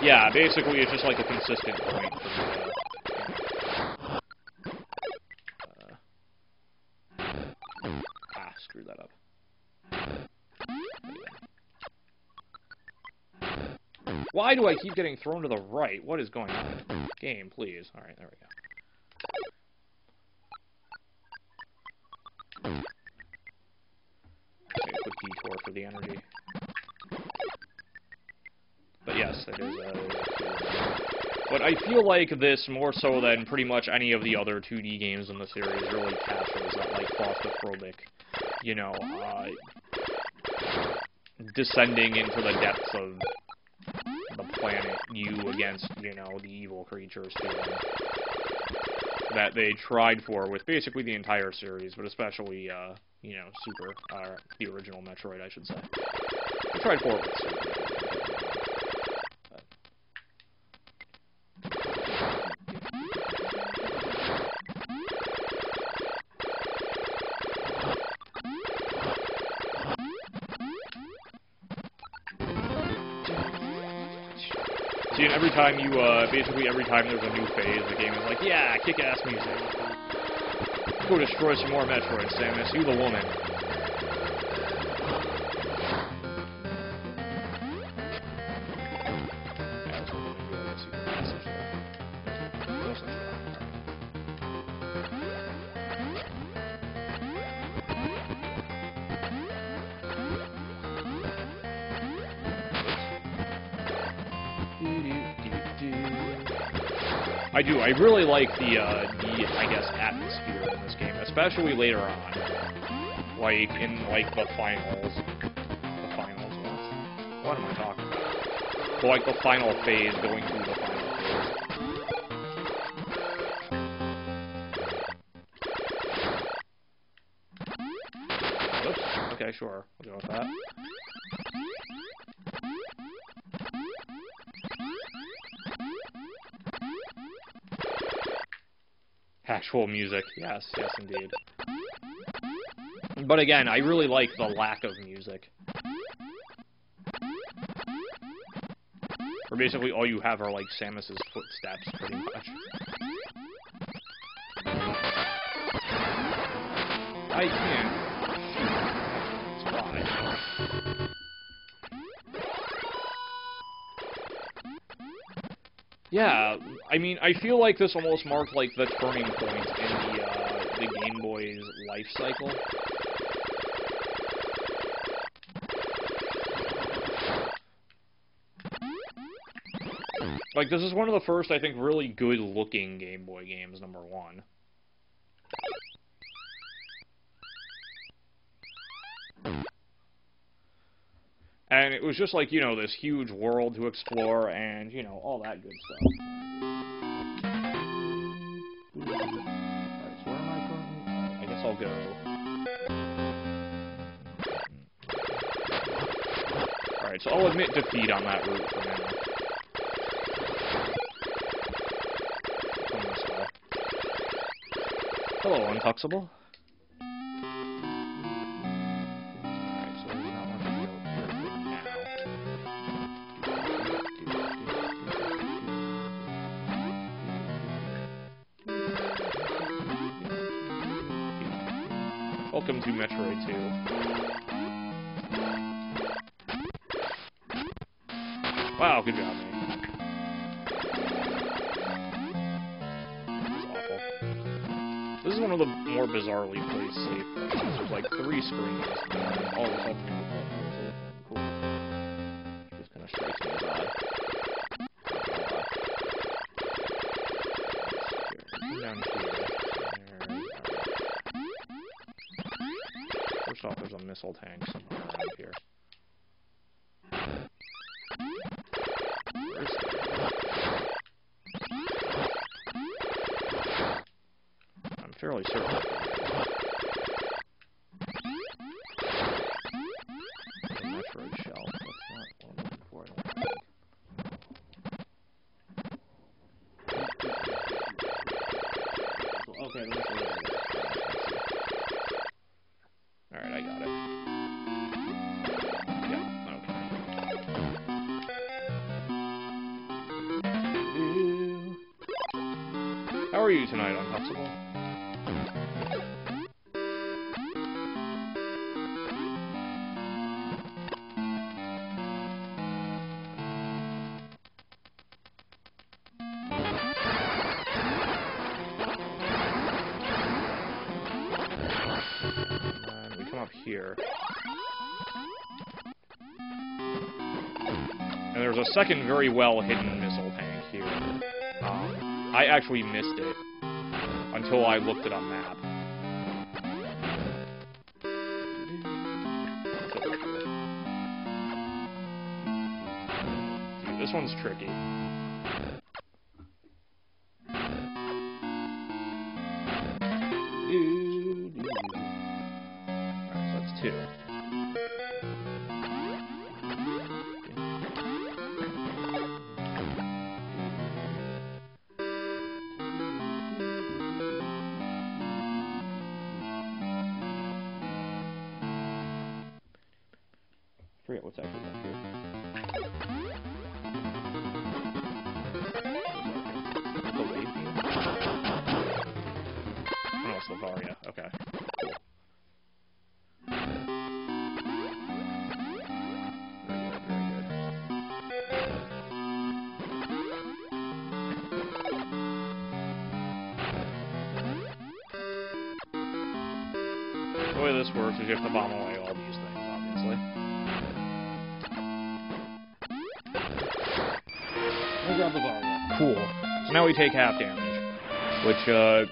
Yeah, basically it's just like a consistent point for the, screw that up. Why do I keep getting thrown to the right? What is going on? Game, please. Alright, there we go. Take a quick detour for the energy. But yes, it is a but I feel like this, more so than pretty much any of the other 2D games in the series, really captures that, like, claustrophobic, you know, descending into the depths of the planet, you against, you know, the evil creatures feeling that they tried for with basically the entire series, but especially, you know, the original Metroid, I should say. They tried for it with Super, don't get me wrong. See, and every time you, basically every time there's a new phase, the game is like, yeah, kick-ass music. Go destroy some more Metroids, Samus. You the woman. I do. I really like the I guess, atmosphere in this game, especially later on. Like, in, like, the finals. What am I talking about? But, like, the final phase, going through the final phase. Oops. Okay, sure. We'll go with that. Actual music, yes, yes indeed. But again, I really like the lack of music. Where basically all you have are, like, Samus's footsteps, pretty much. I can't. It's fine. Yeah, I mean, I feel like this almost marked, like, the turning point in the Game Boy's life cycle. Like, this is one of the first, I think, really good-looking Game Boy games, number one. And it was just like, you know, this huge world to explore and, you know, all that good stuff. Alright, so where am I currently? I guess I'll go. Alright, so I'll admit defeat on that route for now. Come this way. Hello, Untuxable. Welcome to Metroid II. Wow, good job, man. This is awful. This is one of the more bizarrely placed save points. There's like 3 screens, and all of a sudden, cool. It just kind of strikes me as odd. Not gonna lie. Come down here. First off, there's a missile tank somewhere around here. Where is that? I'm fairly certain that there is. There's a Metroid shell. That's not what I'm looking for, I don't think. Okay, the missile is over there. Alright, I see. Alright, I got it. Yeah, okay. are you tonight, Untouchable? And we come up here. And there's a second very well hidden missile tank here. I actually missed it until I looked at a map. Dude, this one's tricky. Alright, so that's 2. I forget what's actually up here. The wave beam? Oh, it's Lavaria. Okay. Cool. Very good, very good. The way this works is you have to bomb away all these things, obviously. Grab the Varia. Cool. So now we take half damage, which,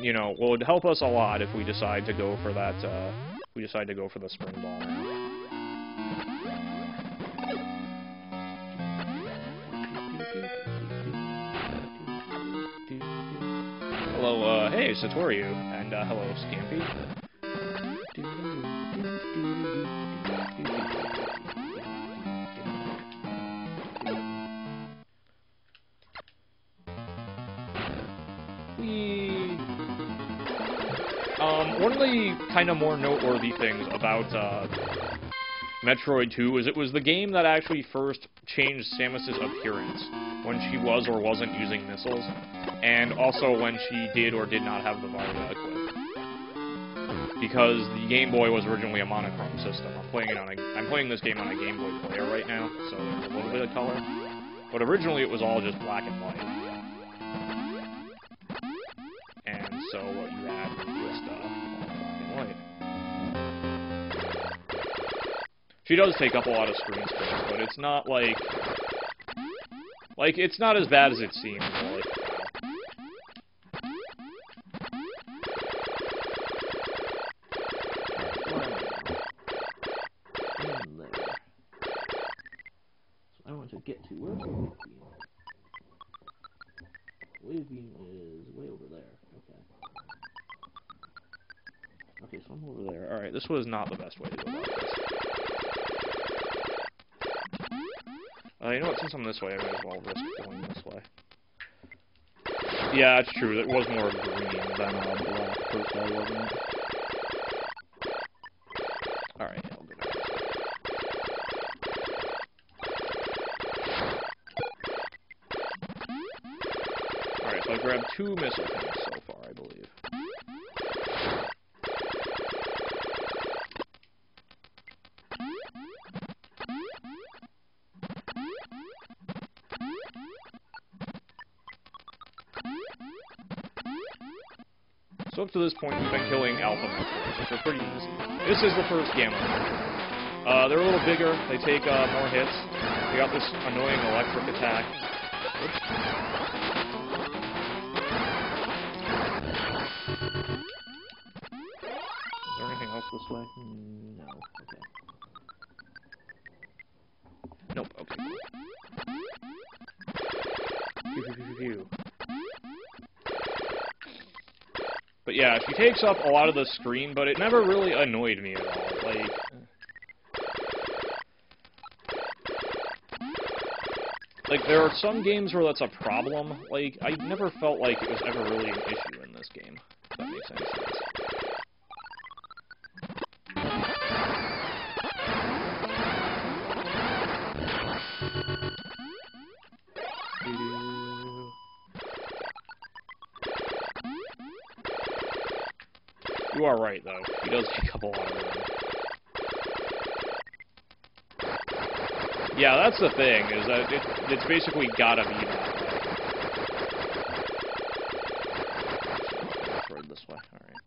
you know, will help us a lot if we decide to go for that, we decide to go for the spring ball now. Hello, hey, Satoryu, and, hello, Scampy. One of the kind of more noteworthy things about Metroid II is it was the game that actually first changed Samus's appearance when she was or wasn't using missiles, and also when she did or did not have the Varia equipped. Because the Game Boy was originally a monochrome system. I'm playing this game on a Game Boy player right now, so there's a little bit of color. But originally it was all just black and white. And so what you had was just black and white. She does take up a lot of screen space, but it's not like it's not as bad as it seems, really. Get to where's the wave beam? Wave beam is way over there. Okay. Okay, so I'm over there. Alright, this was not the best way to go about this. You know what, since I'm this way, I might as well risk going this way. Yeah, it's true, it was more green than black, per se, wasn't it? Alright, yeah, I'll go down this way. Alright, so I grabbed 2 missile tanks so far, I believe. So up to this point, we've been killing Alpha Metroids, which are pretty easy. This is the first Gamma Metroid. They're a little bigger, they take more hits. They got this annoying electric attack. Oops. Is there anything else this way? No. Okay. Nope, okay, cool. Pew, pew, pew, pew, pew. But yeah, she takes up a lot of the screen, but it never really annoyed me at all. Like, there are some games where that's a problem. Like, I never felt like it was ever really an issue in this game, if that makes any sense. You are right, though. He does take up a lot of room. Yeah, that's the thing, is that it's basically gotta be that way. Metroid this way. Alright.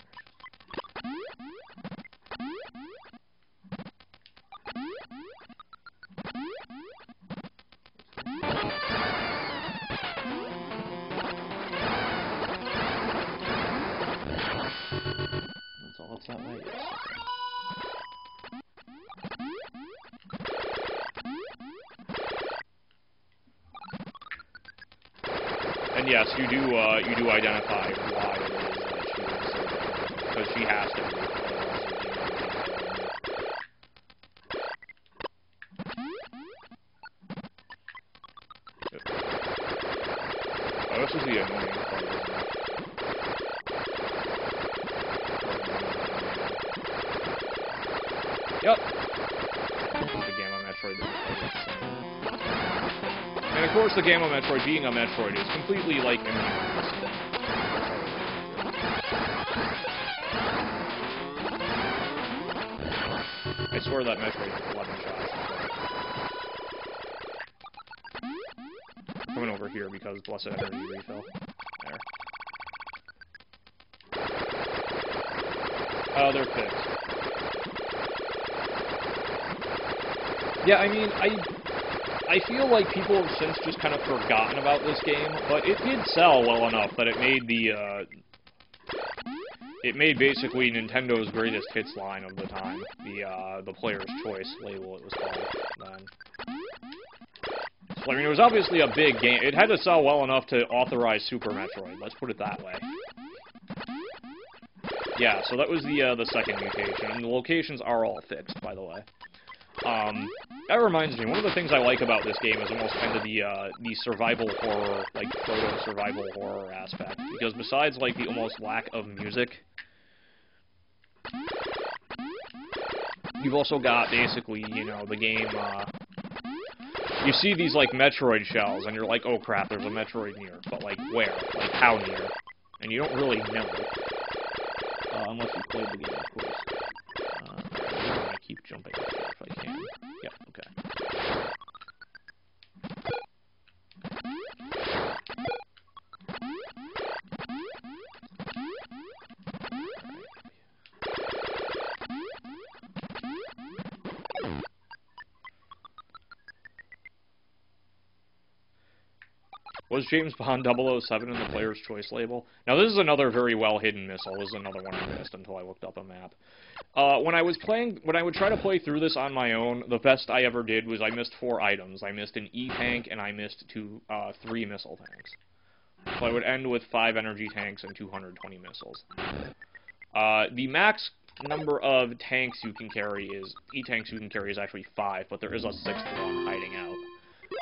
That's all it's that way? Yes, okay. And yes, you do identify why it is that she is so different, because she has to be, otherwise there'd be no detail in her. Oh, this is the annoying part, isn't it? Yep. The Gamma Metroid that we played yesterday. And of course, the Gamma Metroid, being a Metroid, is completely, like, immune to this. I swear that Metroid took 11 shots. Coming over here because Blessed Energy refill. There. Oh, they're fixed. Yeah, I mean, I feel like people have since just kind of forgotten about this game, but it did sell well enough that it made it made basically Nintendo's greatest hits line of the time, the Player's Choice label it was called then. So, I mean, it was obviously a big game. It had to sell well enough to authorize Super Metroid, let's put it that way. Yeah, so that was the second mutation, and the locations are all fixed, by the way. That reminds me, one of the things I like about this game is almost kind of the survival horror, like, proto-survival horror aspect, because besides, like, the almost lack of music, you've also got, basically, you know, the game, you see these, like, Metroid shells, and you're like, oh crap, there's a Metroid near, but, like, where? Like, how near? And you don't really know. Unless you played the game, of course. I'm gonna keep jumping up here if I can. Yep, okay. Was James Bond 007 in the Player's Choice label? Now, this is another very well-hidden missile. This is another one I missed until I looked up a map. When I would try to play through this on my own, the best I ever did was I missed 4 items. I missed an E-tank, and I missed 3 missile tanks. So I would end with 5 energy tanks and 220 missiles. The max number of tanks you can carry is, E-tanks you can carry is actually 5, but there is a 6th one hiding out.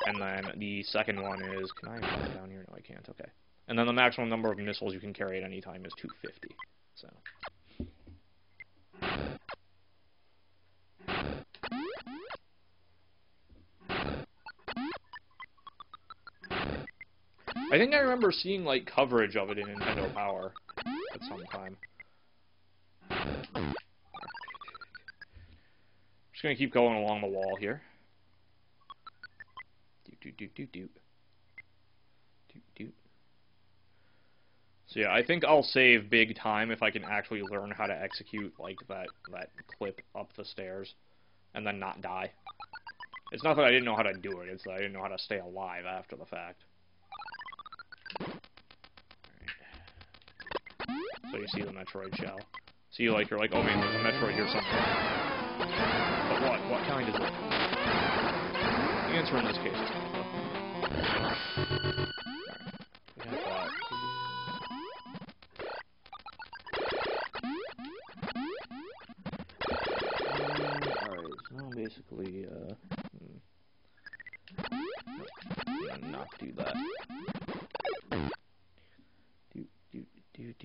And then the second one is, can I fall down here? No, I can't, okay. And then the maximum number of missiles you can carry at any time is 250, so. I think I remember seeing, like, coverage of it in Nintendo Power at some time. Just gonna keep going along the wall here. Doot. So yeah, I think I'll save big time if I can actually learn how to execute, like, that clip up the stairs, and then not die. It's not that I didn't know how to do it, it's that I didn't know how to stay alive after the fact. So you see the Metroid shell. So you're like, oh man, there's a Metroid here somewhere. But what? What kind is it? The answer in this case is Alpha. Alright. We got that. Alright, so now basically, no, I'm gonna not do that. Do.